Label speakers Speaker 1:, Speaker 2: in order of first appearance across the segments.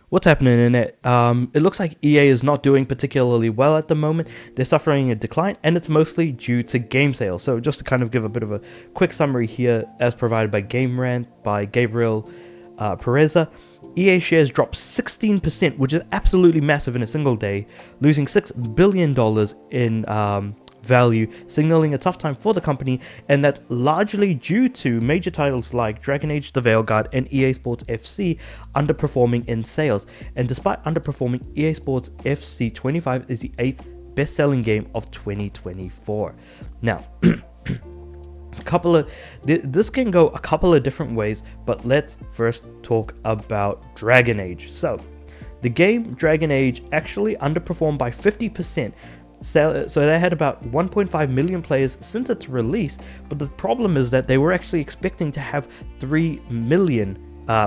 Speaker 1: What's happening in it? It looks like EA is not doing particularly well at the moment. They're suffering a decline, and it's mostly due to game sales. So just to kind of give a bit of a quick summary here, as provided by Game Rant by Gabriel Pereza, EA shares dropped 16%, which is absolutely massive in a single day, losing $6 billion in value, signaling a tough time for the company, and that's largely due to major titles like Dragon Age Veilguard and EA Sports FC underperforming in sales. And despite underperforming, EA Sports FC 25 is the 8th best-selling game of 2024. Now, this can go a couple of different ways, but let's first talk about Dragon Age. So, the game Dragon Age actually underperformed by 50%. So they had about 1.5 million players since its release, but the problem is that they were actually expecting to have 3 million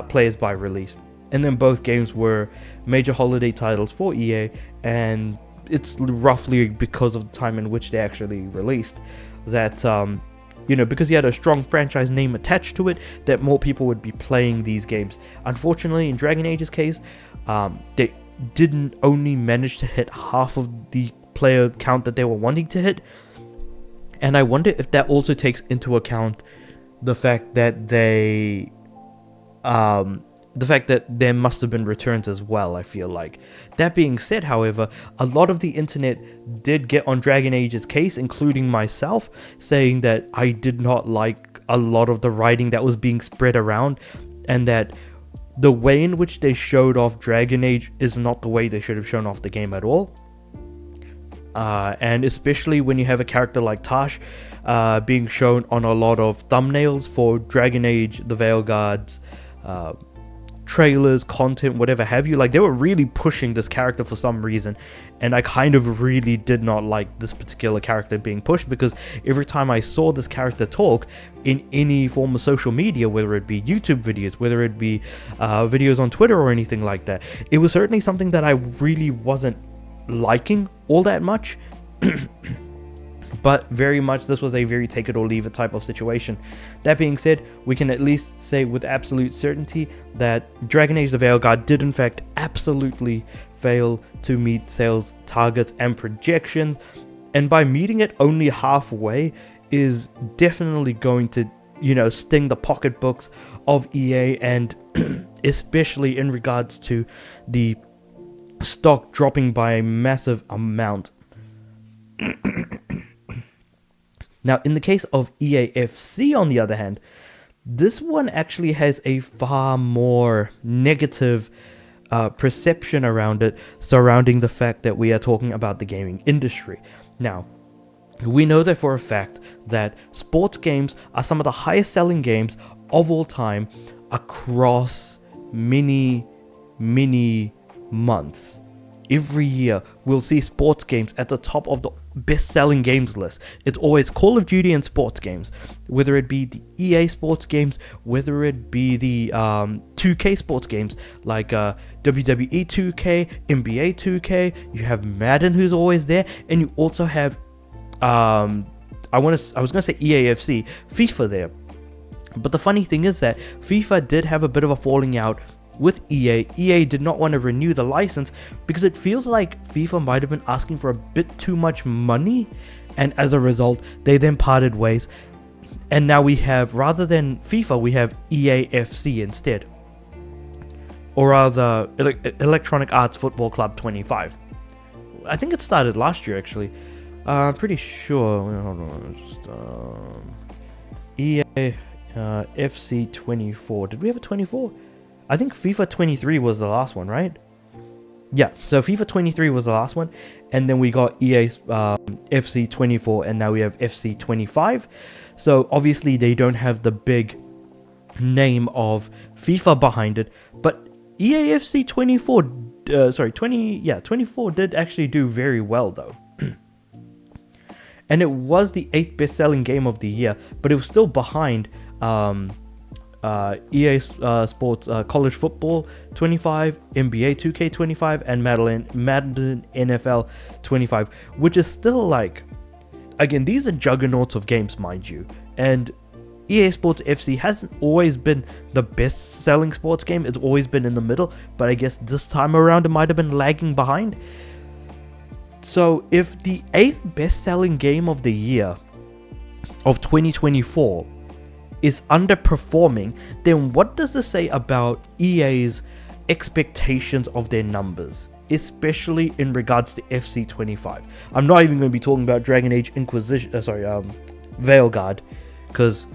Speaker 1: players by release. And then both games were major holiday titles for EA, and it's roughly because of the time in which they actually released that, because you had a strong franchise name attached to it, that more people would be playing these games. Unfortunately, in Dragon Age's case, they didn't only manage to hit half of the player count that they were wanting to hit, and I wonder if that also takes into account the fact that there must have been returns as well. I feel like that being said, however, a lot of the internet did get on Dragon Age's case, including myself, saying that I did not like a lot of the writing that was being spread around, and that the way in which they showed off Dragon Age is not the way they should have shown off the game at all. And especially when you have a character like Tash being shown on a lot of thumbnails for Dragon Age, the Veilguard's trailers, content, whatever have you. Like, they were really pushing this character for some reason, and I kind of really did not like this particular character being pushed, because every time I saw this character talk in any form of social media, whether it be YouTube videos, whether it be videos on Twitter or anything like that, it was certainly something that I really wasn't liking all that much. But very much this was a very take it or leave it type of situation. That being said, we can at least say with absolute certainty that Dragon Age the Veilguard did in fact absolutely fail to meet sales targets and projections, and by meeting it only halfway is definitely going to, sting the pocketbooks of EA, and especially in regards to the stock dropping by a massive amount. Now, in the case of EAFC, on the other hand, this one actually has a far more negative perception around it, surrounding the fact that we are talking about the gaming industry. Now, we know that for a fact that sports games are some of the highest selling games of all time across many months. Every year, we'll see sports games at the top of the best-selling games list. It's always Call of Duty and sports games, whether it be the EA sports games, whether it be the 2K sports games like WWE 2K, NBA 2K. You have Madden, who's always there, and you also have I was gonna say EAFC, FIFA there. But the funny thing is that FIFA did have a bit of a falling out with EA. EA did not want to renew the license because it feels like FIFA might have been asking for a bit too much money, and as a result, they then parted ways. And now we have, rather than FIFA, we have EAFC instead. Or rather, Electronic Arts Football Club 25. I think it started last year, actually. I'm pretty sure. Hold on. EA FC 24. Did we have a 24? I think FIFA 23 was the last one, right? Yeah, so FIFA 23 was the last one, and then we got EA FC 24, and now we have FC 25. So obviously they don't have the big name of FIFA behind it, but EA FC 24, 24 did actually do very well though. And it was the 8th best-selling game of the year, but it was still behind EA Sports College Football 25, NBA 2K 25, and Madden NFL 25, which is still like, again, these are juggernauts of games, mind you, and EA Sports FC hasn't always been the best selling sports game. It's always been in the middle, but I guess this time around it might have been lagging behind. So if the 8th best selling game of the year of 2024 is underperforming, then what does this say about EA's expectations of their numbers, especially in regards to FC25? I'm not even going to be talking about Dragon Age Veilguard, because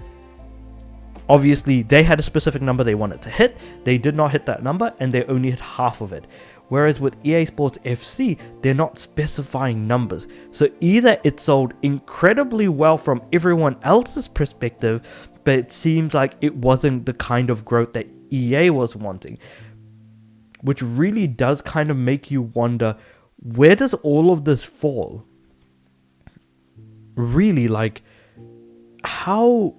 Speaker 1: obviously they had a specific number they wanted to hit. They did not hit that number, and they only hit half of it. Whereas with EA Sports FC, they're not specifying numbers. So either it sold incredibly well from everyone else's perspective, but it seems like it wasn't the kind of growth that EA was wanting. Which really does kind of make you wonder, where does all of this fall? Really, like, how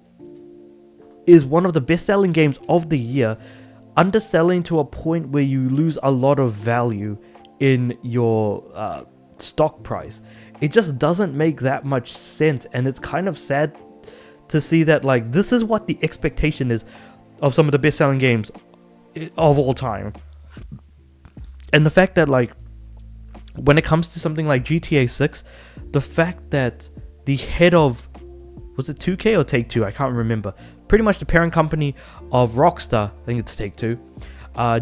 Speaker 1: is one of the best-selling games of the year underselling to a point where you lose a lot of value in your stock price? It just doesn't make that much sense, and it's kind of sad to see that, like, this is what the expectation is of some of the best-selling games of all time. And the fact that, like, when it comes to something like GTA 6, the fact that the head of, was it 2K or Take-Two? I can't remember. Pretty much the parent company of Rockstar, I think it's Take-Two,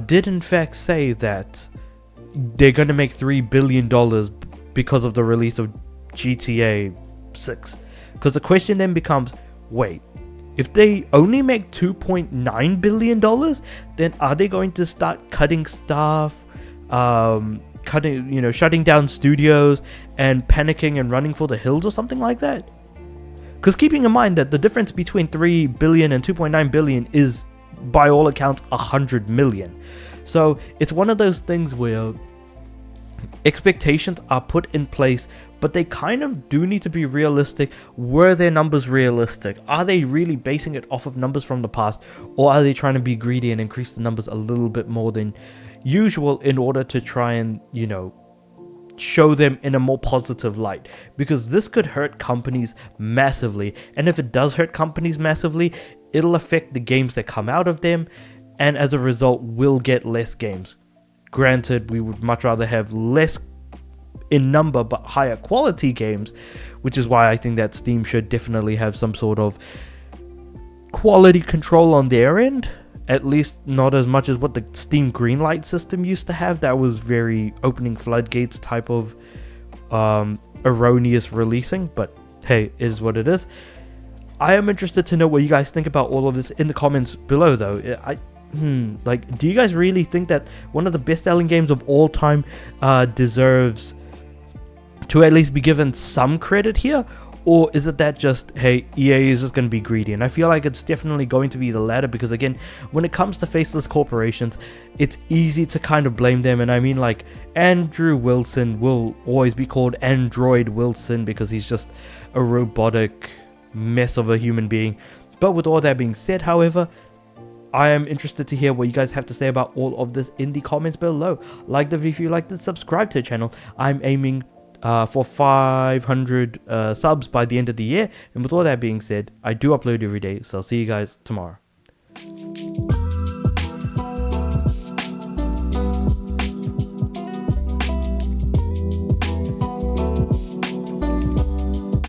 Speaker 1: did in fact say that they're going to make $3 billion because of the release of GTA 6. Because the question then becomes, wait, if they only make $2.9 billion, then are they going to start cutting staff, shutting down studios and panicking and running for the hills or something like that? Because keeping in mind that the difference between 3 billion and 2.9 billion is, by all accounts, 100 million. So it's one of those things where expectations are put in place, but they kind of do need to be realistic. Were their numbers realistic? Are they really basing it off of numbers from the past? Or are they trying to be greedy and increase the numbers a little bit more than usual in order to try and, show them in a more positive light? Because this could hurt companies massively, and if it does hurt companies massively, it'll affect the games that come out of them, and as a result we'll get less games. Granted, we would much rather have less in number but higher quality games, which is why I think that Steam should definitely have some sort of quality control on their end. At least not as much as what the Steam Greenlight system used to have. That was very opening floodgates type of erroneous releasing. But hey, it is what it is. I am interested to know what you guys think about all of this in the comments below, though. Do you guys really think that one of the best-selling games of all time deserves to at least be given some credit here? Or is it that just, hey, EA is just going to be greedy? And I feel like it's definitely going to be the latter, because again, when it comes to faceless corporations, it's easy to kind of blame them. And I mean, like, Andrew Wilson will always be called Android Wilson because he's just a robotic mess of a human being. But with all that being said, however, I am interested to hear what you guys have to say about all of this in the comments below. Like the video if you liked it, subscribe to the channel. I'm aiming for 500 subs by the end of the year, and with all that being said, I do upload every day, so I'll see you guys tomorrow.